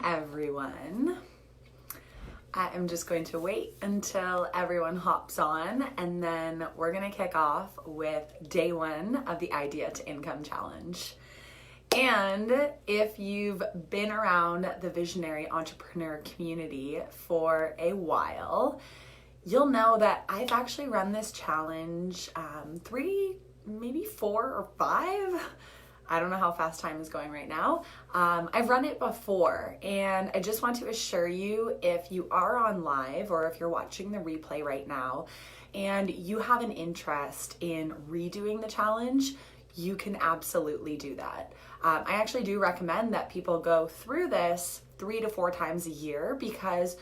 everyone. I am just going to wait until everyone hops on, and then we're going to kick off with day one of the Idea to Income Challenge. And if you've been around the visionary entrepreneur community for a while, you'll know that I've actually run this challenge 3, maybe 4 or 5. I don't know how fast time is going right now. I've run it before, and I just want to assure you, if you are on live or if you're watching the replay right now and you have an interest in redoing the challenge, you can absolutely do that. I actually do recommend that people go through this 3 to 4 times a year, because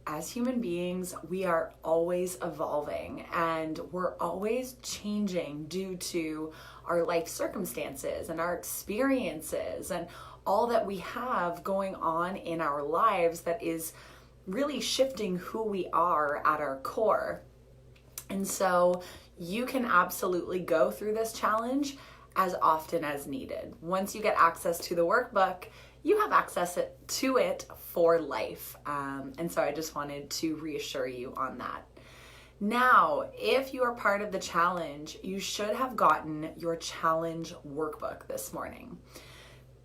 as human beings, we are always evolving and we're always changing due to our life circumstances and our experiences and all that we have going on in our lives that is really shifting who we are at our core. And so you can absolutely go through this challenge as often as needed. Once you get access to the workbook, you have access to it for life. And so I just wanted to reassure you on that. Now, if you are part of the challenge, you should have gotten your challenge workbook this morning.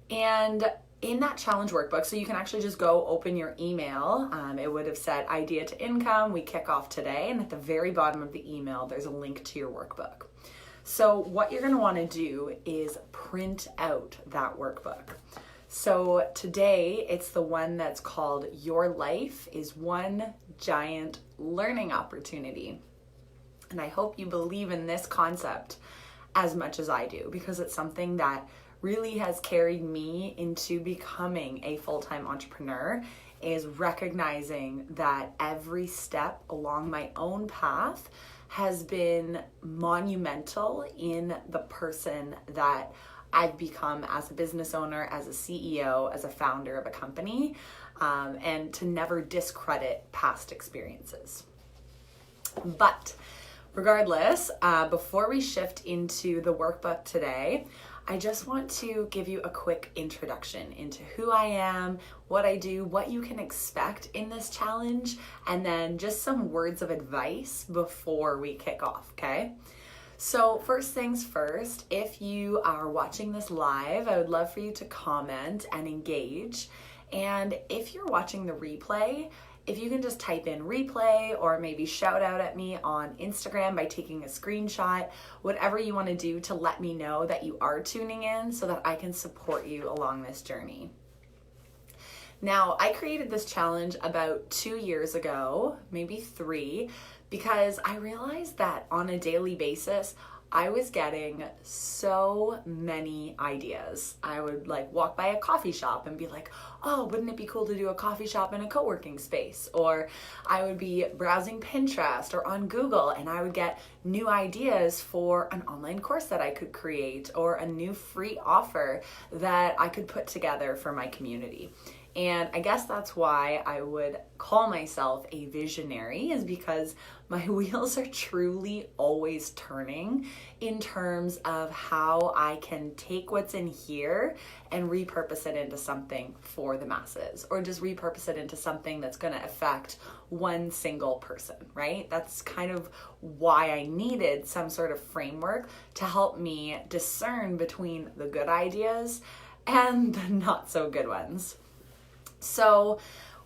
And in that challenge workbook, so you can actually just go open your email. It would have said Idea to Income, we kick off today. And at the very bottom of the email, there's a link to your workbook. So what you're going to want to do is print out that workbook. So today, it's the one that's called Your Life is One Giant Learning Opportunity. And I hope you believe in this concept as much as I do, because it's something that really has carried me into becoming a full-time entrepreneur, is recognizing that every step along my own path has been monumental in the person that I've become as a business owner, as a CEO, as a founder of a company, and to never discredit past experiences. But regardless, before we shift into the workbook today, I just want to give you a quick introduction into who I am, what I do, what you can expect in this challenge, and then just some words of advice before we kick off, okay? So first things first, if you are watching this live, I would love for you to comment and engage. And if you're watching the replay, if you can just type in replay or maybe shout out at me on Instagram by taking a screenshot, whatever you want to do to let me know that you are tuning in so that I can support you along this journey. Now, I created this challenge about 2 years ago, maybe 3, because I realized that on a daily basis, I was getting so many ideas. I would walk by a coffee shop and be like, oh, wouldn't it be cool to do a coffee shop in a co-working space? Or I would be browsing Pinterest or on Google, and I would get new ideas for an online course that I could create or a new free offer that I could put together for my community. And I guess that's why I would call myself a visionary, is because my wheels are truly always turning in terms of how I can take what's in here and repurpose it into something for the masses, or just repurpose it into something that's going to affect one single person, right? That's kind of why I needed some sort of framework to help me discern between the good ideas and the not so good ones. So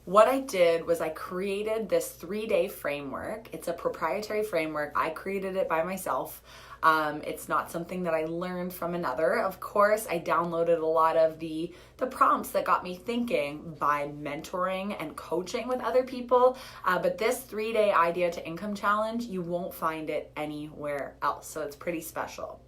what I did was I created this 3-day framework. It's a proprietary framework. I created it by myself. It's not something that I learned from another. Of course, I downloaded a lot of the prompts that got me thinking by mentoring and coaching with other people. But this 3-day Idea to Income Challenge, you won't find it anywhere else. So it's pretty special.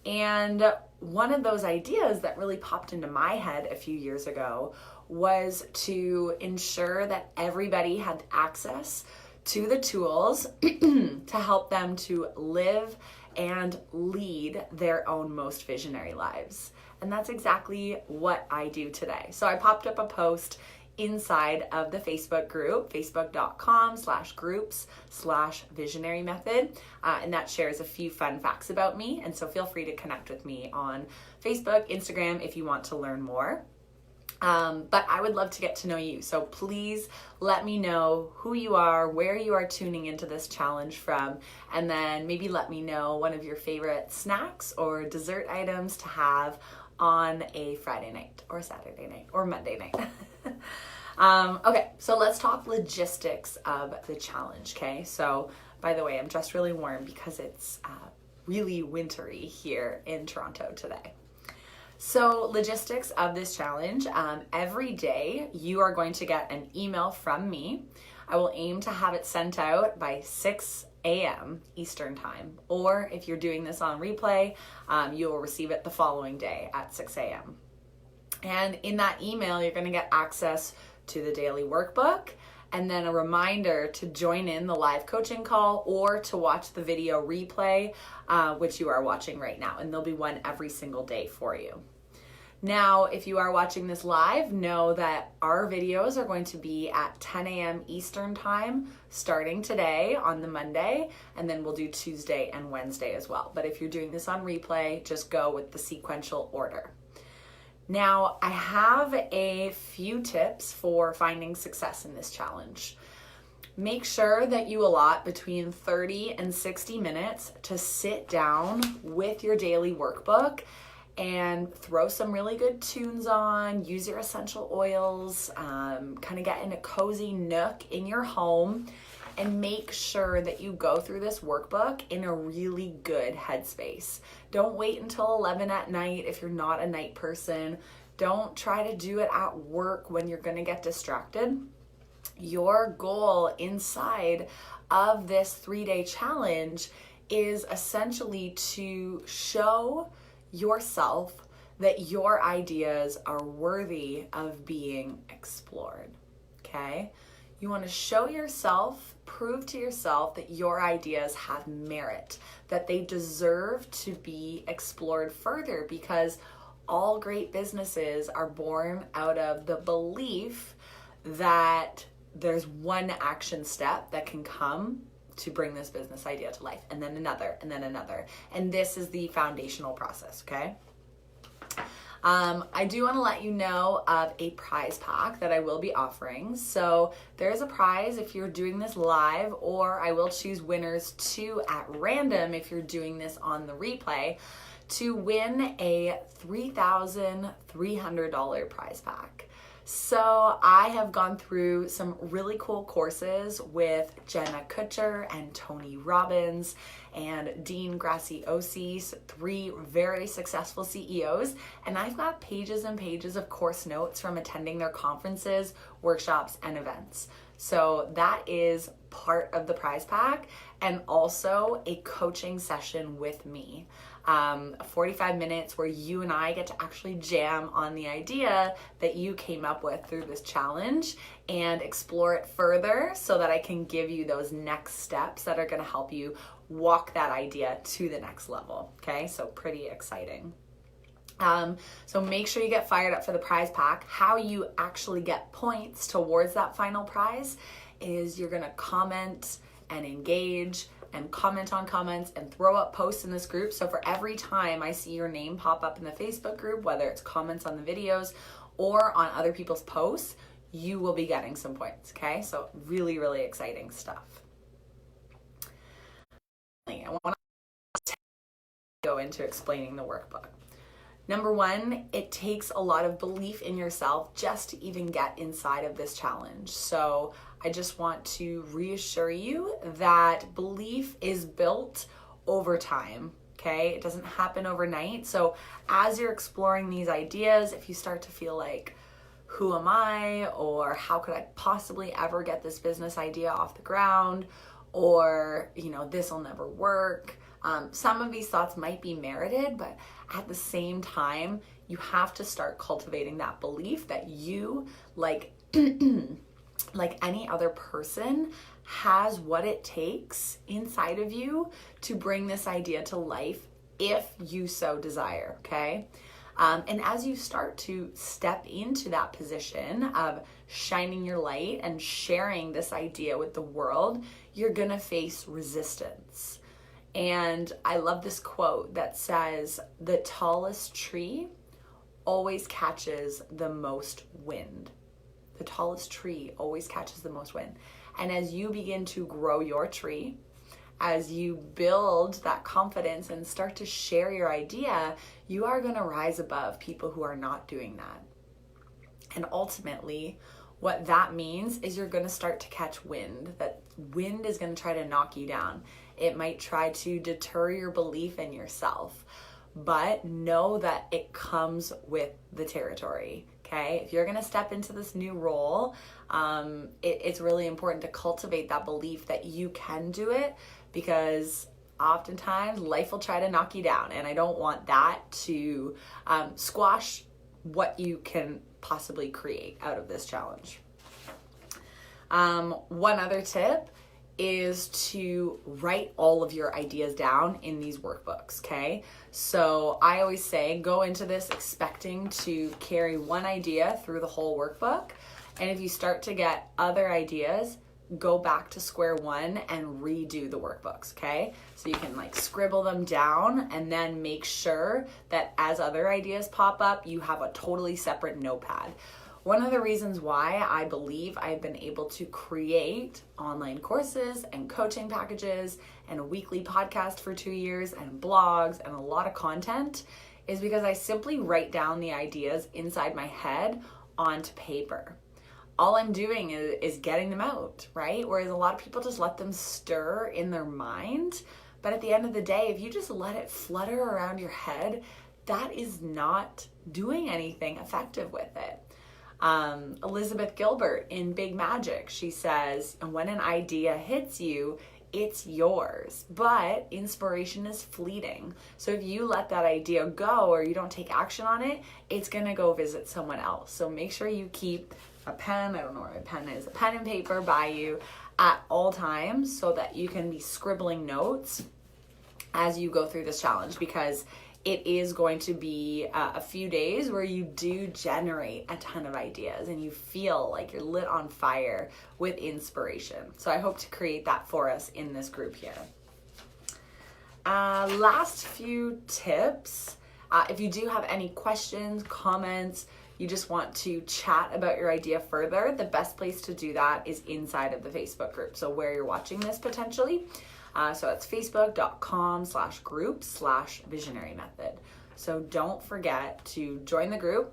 And one of those ideas that really popped into my head a few years ago was to ensure that everybody had access to the tools to help them to live and lead their own most visionary lives. And that's exactly what I do today. So I popped up a post inside of the Facebook group, facebook.com/groups/visionary method. And that shares a few fun facts about me. And so feel free to connect with me on Facebook, Instagram, if you want to learn more. But I would love to get to know you. So please let me know who you are, where you are tuning into this challenge from, and then maybe let me know one of your favorite snacks or dessert items to have on a Friday night or Saturday night or Monday night. Okay, so let's talk logistics of the challenge, okay? So by the way, I'm dressed really warm because it's really wintry here in Toronto today. So logistics of this challenge, every day you are going to get an email from me. I will aim to have it sent out by 6 a.m. Eastern time, or if you're doing this on replay, you will receive it the following day at 6 a.m. And in that email, you're going to get access to the daily workbook, and then a reminder to join in the live coaching call or to watch the video replay, which you are watching right now. And there'll be one every single day for you. Now, if you are watching this live, know that our videos are going to be at 10 a.m. Eastern time, starting today on the Monday, and then we'll do Tuesday and Wednesday as well. But if you're doing this on replay, just go with the sequential order. Now, I have a few tips for finding success in this challenge. Make sure that you allot between 30 and 60 minutes to sit down with your daily workbook and throw some really good tunes on, use your essential oils, kind of get in a cozy nook in your home, and make sure that you go through this workbook in a really good headspace. Don't wait until 11 at night if you're not a night person. Don't try to do it at work when you're gonna get distracted. Your goal inside of this 3-day challenge is essentially to show yourself that your ideas are worthy of being explored, okay? You want to show yourself, prove to yourself that your ideas have merit, that they deserve to be explored further, because all great businesses are born out of the belief that there's one action step that can come to bring this business idea to life, and then another, and then another. And this is the foundational process, okay? I do want to let you know of a prize pack that I will be offering. So there's a prize if you're doing this live, or I will choose winners too at random if you're doing this on the replay, to win a $3,300 prize pack. So I have gone through some really cool courses with Jenna Kutcher and Tony Robbins and Dean Graziosi, 3 very successful CEOs, and I've got pages and pages of course notes from attending their conferences, workshops, and events. So that is part of the prize pack, and also a coaching session with me. 45 minutes where you and I get to actually jam on the idea that you came up with through this challenge and explore it further so that I can give you those next steps that are going to help you walk that idea to the next level. Okay, so pretty exciting. So make sure you get fired up for the prize pack. How you actually get points towards that final prize is you're going to comment and engage and comment on comments and throw up posts in this group. So for every time I see your name pop up in the Facebook group, whether it's comments on the videos or on other people's posts, you will be getting some points, okay? So really, really exciting stuff. I want to go into explaining the workbook. Number one, it takes a lot of belief in yourself just to even get inside of this challenge. So I just want to reassure you that belief is built over time, okay? It doesn't happen overnight. So as you're exploring these ideas, if you start to feel like, who am I? Or how could I possibly ever get this business idea off the ground? Or, this will never work. Some of these thoughts might be merited, but at the same time, you have to start cultivating that belief that you, like any other person, has what it takes inside of you to bring this idea to life if you so desire, okay? And as you start to step into that position of shining your light and sharing this idea with the world, you're gonna face resistance. And I love this quote that says, the tallest tree always catches the most wind. The tallest tree always catches the most wind. And as you begin to grow your tree, as you build that confidence and start to share your idea, you are going to rise above people who are not doing that. And ultimately, what that means is you're going to start to catch wind. That wind is going to try to knock you down. It might try to deter your belief in yourself, but know that it comes with the territory. Okay, if you're going to step into this new role, it's really important to cultivate that belief that you can do it, because oftentimes life will try to knock you down, and I don't want that to squash what you can possibly create out of this challenge. One other tip is to write all of your ideas down in these workbooks, okay? So I always say go into this expecting to carry one idea through the whole workbook, and if you start to get other ideas, go back to square one and redo the workbooks, okay? So you can like scribble them down and then make sure that as other ideas pop up, you have a totally separate notepad. One of the reasons why I believe I've been able to create online courses and coaching packages and a weekly podcast for 2 years and blogs and a lot of content is because I simply write down the ideas inside my head onto paper. All I'm doing is getting them out, right? Whereas a lot of people just let them stir in their mind. But at the end of the day, if you just let it flutter around your head, that is not doing anything effective with it. Elizabeth Gilbert in Big Magic, she says, when an idea hits you, it's yours, but inspiration is fleeting. So if you let that idea go or you don't take action on it, it's gonna go visit someone else. So make sure you keep a pen, I don't know where my pen is, a pen and paper by you at all times so that you can be scribbling notes as you go through this challenge, because it is going to be a few days where you do generate a ton of ideas and you feel like you're lit on fire with inspiration. So I hope to create that for us in this group here. Last few tips. If you do have any questions, comments, you just want to chat about your idea further, the best place to do that is inside of the Facebook group. So where you're watching this potentially. So it's facebook.com/group/visionary method. So don't forget to join the group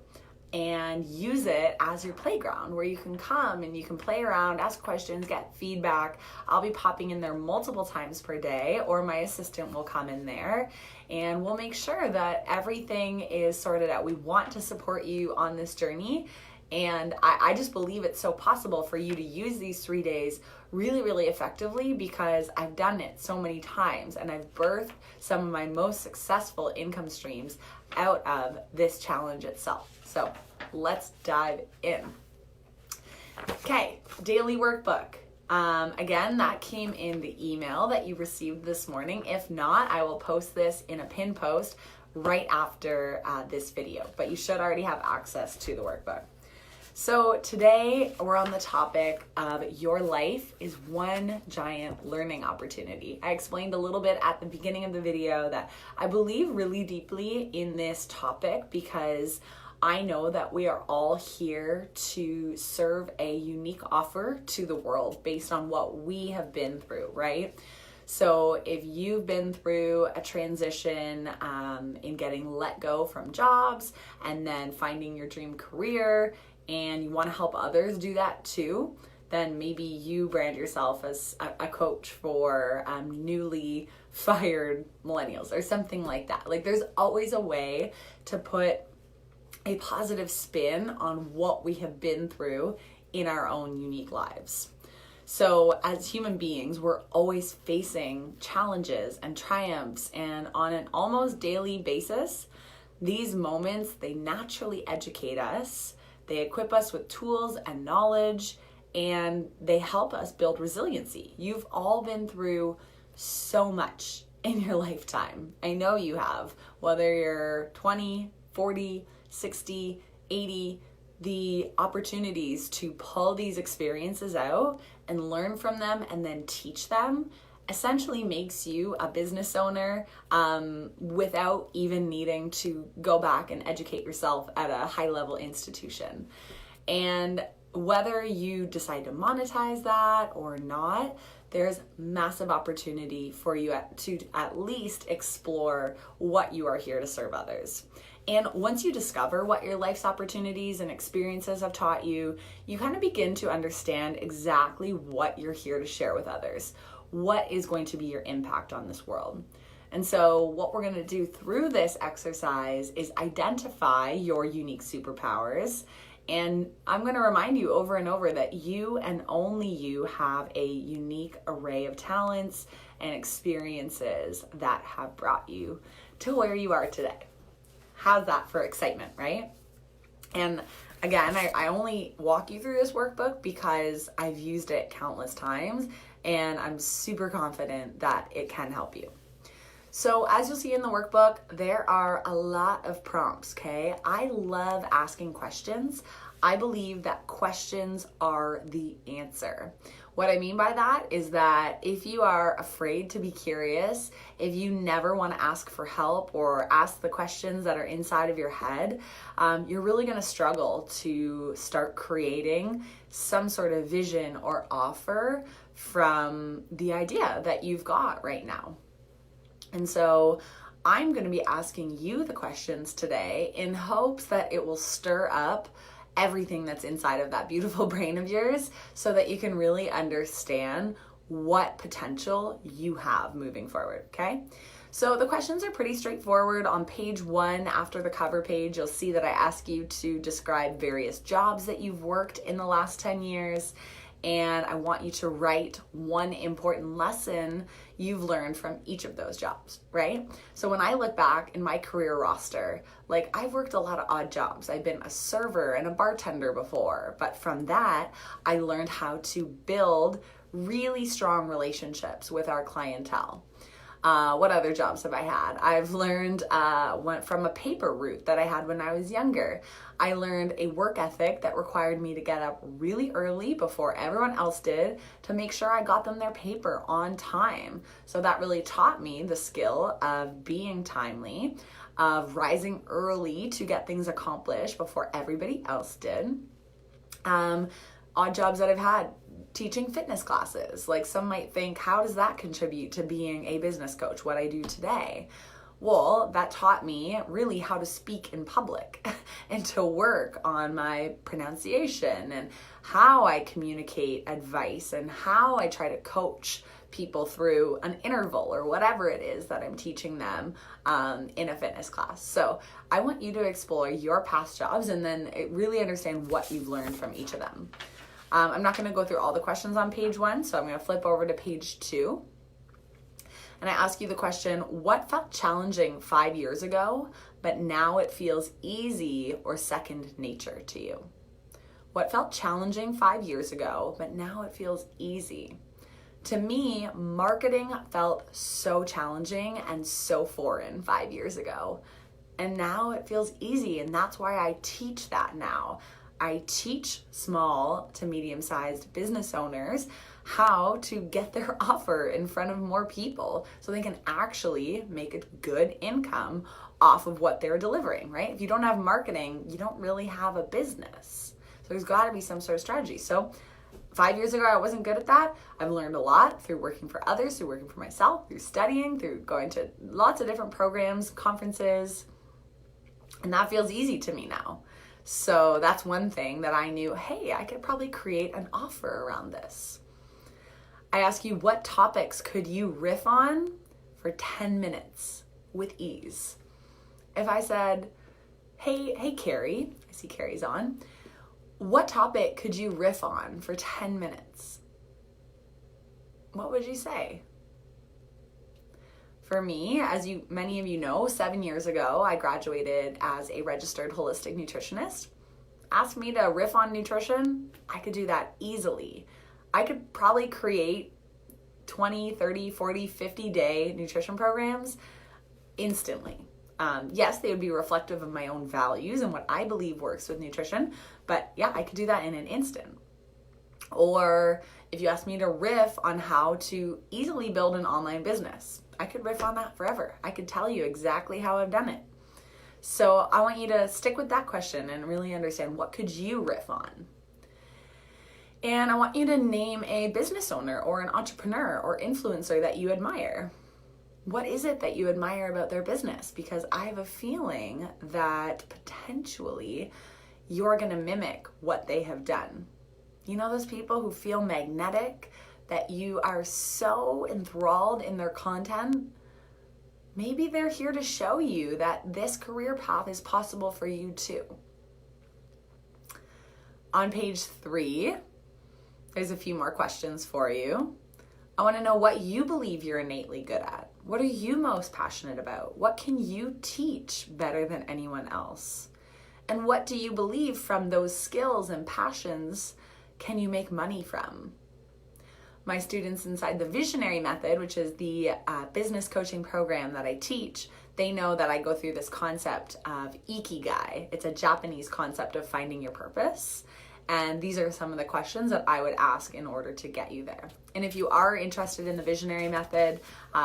and use it as your playground where you can come and you can play around, ask questions, get feedback. I'll be popping in there multiple times per day, or my assistant will come in there and we'll make sure that everything is sorted out. We want to support you on this journey. And I just believe it's so possible for you to use these 3 days really, really effectively, because I've done it so many times and I've birthed some of my most successful income streams out of this challenge itself. So let's dive in. Okay, daily workbook. Again, that came in the email that you received this morning. If not, I will post this in a pinned post right after this video, but you should already have access to the workbook. So today we're on the topic of your life is one giant learning opportunity. I explained a little bit at the beginning of the video that I believe really deeply in this topic because I know that we are all here to serve a unique offer to the world based on what we have been through, right? So if you've been through a transition in getting let go from jobs and then finding your dream career, and you want to help others do that too, then maybe you brand yourself as a coach for newly fired millennials or something like that. Like, there's always a way to put a positive spin on what we have been through in our own unique lives. So as human beings, we're always facing challenges and triumphs, and on an almost daily basis, these moments, they naturally educate us. They equip us with tools and knowledge, and they help us build resiliency. You've all been through so much in your lifetime. I know you have. Whether you're 20, 40, 60, 80, the opportunities to pull these experiences out and learn from them and then teach them essentially makes you a business owner without even needing to go back and educate yourself at a high-level institution. And whether you decide to monetize that or not, there's massive opportunity for you to at least explore what you are here to serve others. And once you discover what your life's opportunities and experiences have taught you, you kind of begin to understand exactly what you're here to share with others. What is going to be your impact on this world? And so what we're going to do through this exercise is identify your unique superpowers. And I'm going to remind you over and over that you and only you have a unique array of talents and experiences that have brought you to where you are today. How's that for excitement, right? And again, I only walk you through this workbook because I've used it countless times and I'm super confident that it can help you. So as you'll see in the workbook, there are a lot of prompts, okay? I love asking questions. I believe that questions are the answer. What I mean by that is that if you are afraid to be curious, if you never want to ask for help or ask the questions that are inside of your head, you're really going to struggle to start creating some sort of vision or offer from the idea that you've got right now. And so I'm going to be asking you the questions today in hopes that it will stir up everything that's inside of that beautiful brain of yours so that you can really understand what potential you have moving forward, okay? So the questions are pretty straightforward. On page 1, after the cover page, you'll see that I ask you to describe various jobs that you've worked in the last 10 years. And I want you to write one important lesson you've learned from each of those jobs, right? So when I look back in my career roster, like I've worked a lot of odd jobs. I've been a server and a bartender before, but from that, I learned how to build really strong relationships with our clientele. What other jobs have I had? I've learned, went from a paper route that I had when I was younger. I learned a work ethic that required me to get up really early before everyone else did to make sure I got them their paper on time. So that really taught me the skill of being timely, of rising early to get things accomplished before everybody else did. Odd jobs that I've had. Teaching fitness classes. Like some might think, how does that contribute to being a business coach, what I do today? Well, that taught me really how to speak in public and to work on my pronunciation and how I communicate advice and how I try to coach people through an interval or whatever it is that I'm teaching them in a fitness class. So I want you to explore your past jobs and then really understand what you've learned from each of them. I'm not going to go through all the questions on page 1, so I'm going to flip over to page 2. And I ask you the question, what felt challenging 5 years ago, but now it feels easy or second nature to you? What felt challenging 5 years ago, but now it feels easy? To me, marketing felt so challenging and so foreign 5 years ago. And now it feels easy, and that's why I teach that now. I teach small to medium-sized business owners how to get their offer in front of more people so they can actually make a good income off of what they're delivering, right? If you don't have marketing, you don't really have a business. So there's got to be some sort of strategy. So 5 years ago, I wasn't good at that. I've learned a lot through working for others, through working for myself, through studying, through going to lots of different programs, conferences, and that feels easy to me now. So that's one thing that I knew, hey, I could probably create an offer around this. I ask you, what topics could you riff on for 10 minutes with ease? If I said, hey Carrie, I see Carrie's on, what topic could you riff on for 10 minutes? What would you say? For me, as many of you know, 7 years ago, I graduated as a registered holistic nutritionist. Ask me to riff on nutrition, I could do that easily. I could probably create 20, 30, 40, 50-day nutrition programs instantly. Yes, they would be reflective of my own values and what I believe works with nutrition, but yeah, I could do that in an instant. Or if you ask me to riff on how to easily build an online business, I could riff on that forever. I could tell you exactly how I've done it. So I want you to stick with that question and really understand, what could you riff on? And I want you to name a business owner or an entrepreneur or influencer that you admire. What is it that you admire about their business? Because I have a feeling that potentially you're going to mimic what they have done. You know those people who feel magnetic, that you are so enthralled in their content? Maybe they're here to show you that this career path is possible for you too. On page 3, there's a few more questions for you. I want to know what you believe you're innately good at. What are you most passionate about? What can you teach better than anyone else? And what do you believe from those skills and passions can you make money from? My students inside the Visionary Method, which is the business coaching program that I teach, they know that I go through this concept of ikigai. It's a Japanese concept of finding your purpose. And these are some of the questions that I would ask in order to get you there. And if you are interested in the Visionary Method,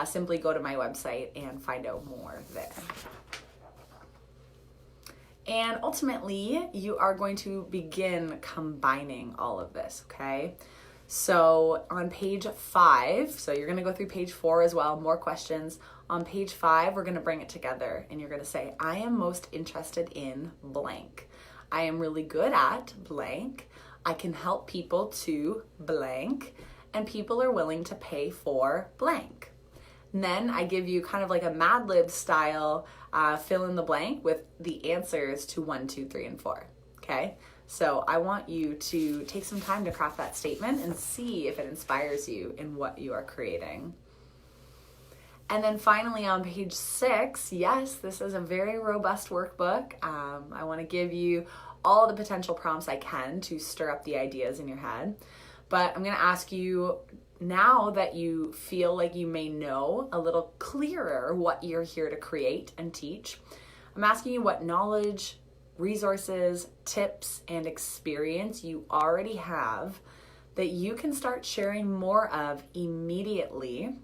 simply go to my website and find out more there. And ultimately, you are going to begin combining all of this, okay? So on page 5, so you're going to go through page 4 as well, more questions. On page 5, we're going to bring it together and you're going to say, I am most interested in blank. I am really good at blank. I can help people to blank, and people are willing to pay for blank. And then I give you kind of like a Mad Lib style fill in the blank with the answers to 1, 2, 3, and 4. Okay? So I want you to take some time to craft that statement and see if it inspires you in what you are creating. And then finally on page 6, yes, this is a very robust workbook. I want to give you all the potential prompts I can to stir up the ideas in your head. But I'm going to ask you, now that you feel like you may know a little clearer what you're here to create and teach, I'm asking you what knowledge, resources, tips, and experience you already have that you can start sharing more of immediately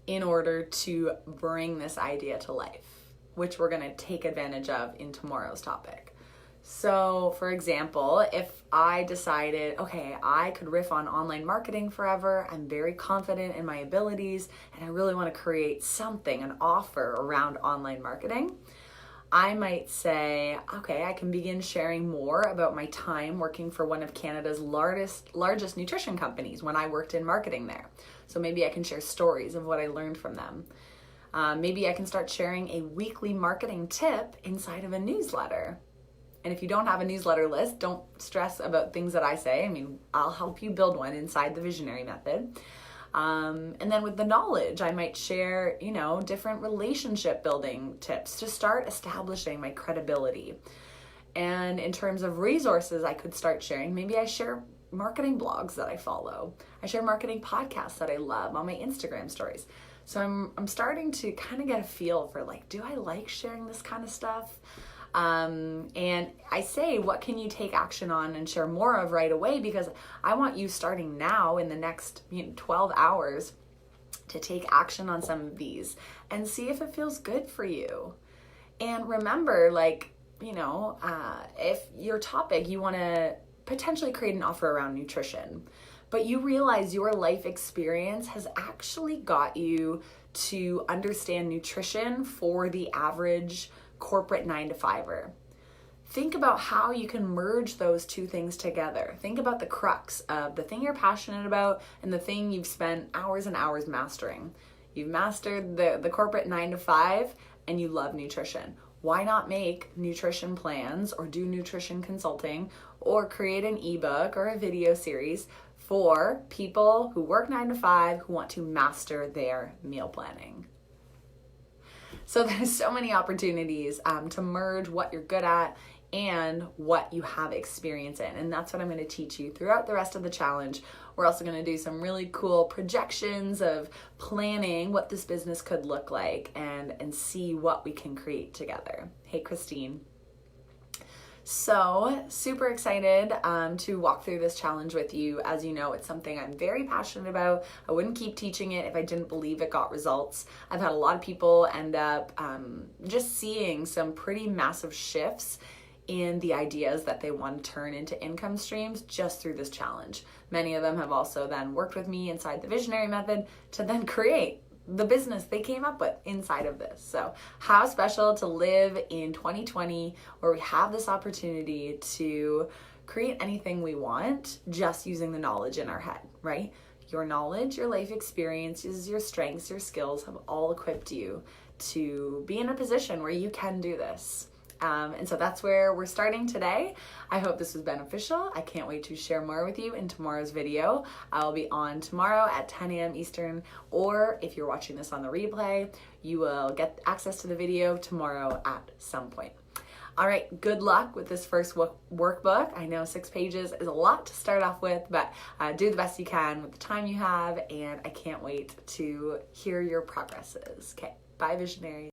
in order to bring this idea to life, which we're going to take advantage of in tomorrow's topic. So, for example, if I decided, okay, I could riff on online marketing forever, I'm very confident in my abilities, and I really want to create something, an offer around online marketing, I might say, okay, I can begin sharing more about my time working for one of Canada's largest nutrition companies when I worked in marketing there. So maybe I can share stories of what I learned from them. Maybe I can start sharing a weekly marketing tip inside of a newsletter. And if you don't have a newsletter list, don't stress about things that I say. I mean, I'll help you build one inside the Visionary Method. And then with the knowledge, I might share, different relationship building tips to start establishing my credibility. And in terms of resources, I could start sharing, maybe I share marketing blogs that I follow. I share marketing podcasts that I love on my Instagram stories. So I'm starting to kind of get a feel for do I like sharing this kind of stuff? And I say, what can you take action on and share more of right away? Because I want you starting now in the next 12 hours to take action on some of these and see if it feels good for you. And remember, if your topic, you want to potentially create an offer around nutrition, but you realize your life experience has actually got you to understand nutrition for the average corporate 9-to-5er. Think about how you can merge those two things together. Think about the crux of the thing you're passionate about and the thing you've spent hours and hours mastering. You've mastered the corporate 9-to-5 and you love nutrition. Why not make nutrition plans or do nutrition consulting or create an ebook or a video series for people who work 9-to-5 who want to master their meal planning? So there's so many opportunities to merge what you're good at and what you have experience in. And that's what I'm going to teach you throughout the rest of the challenge. We're also going to do some really cool projections of planning what this business could look like and see what we can create together. Hey, Christine. So super excited to walk through this challenge with you. As you know, it's something I'm very passionate about. I wouldn't keep teaching it if I didn't believe it got results. I've had a lot of people end up just seeing some pretty massive shifts in the ideas that they want to turn into income streams just through this challenge. Many of them have also then worked with me inside the Visionary Method to then create the business they came up with inside of this. So how special to live in 2020 where we have this opportunity to create anything we want just using the knowledge in our head, right? Your knowledge, your life experiences, your strengths, your skills have all equipped you to be in a position where you can do this. And so that's where we're starting today. I hope this was beneficial. I can't wait to share more with you in tomorrow's video. I'll be on tomorrow at 10 a.m. Eastern, or if you're watching this on the replay, you will get access to the video tomorrow at some point. All right, good luck with this first workbook. I know 6 pages is a lot to start off with, but do the best you can with the time you have, and I can't wait to hear your progresses. Okay, bye, Visionary.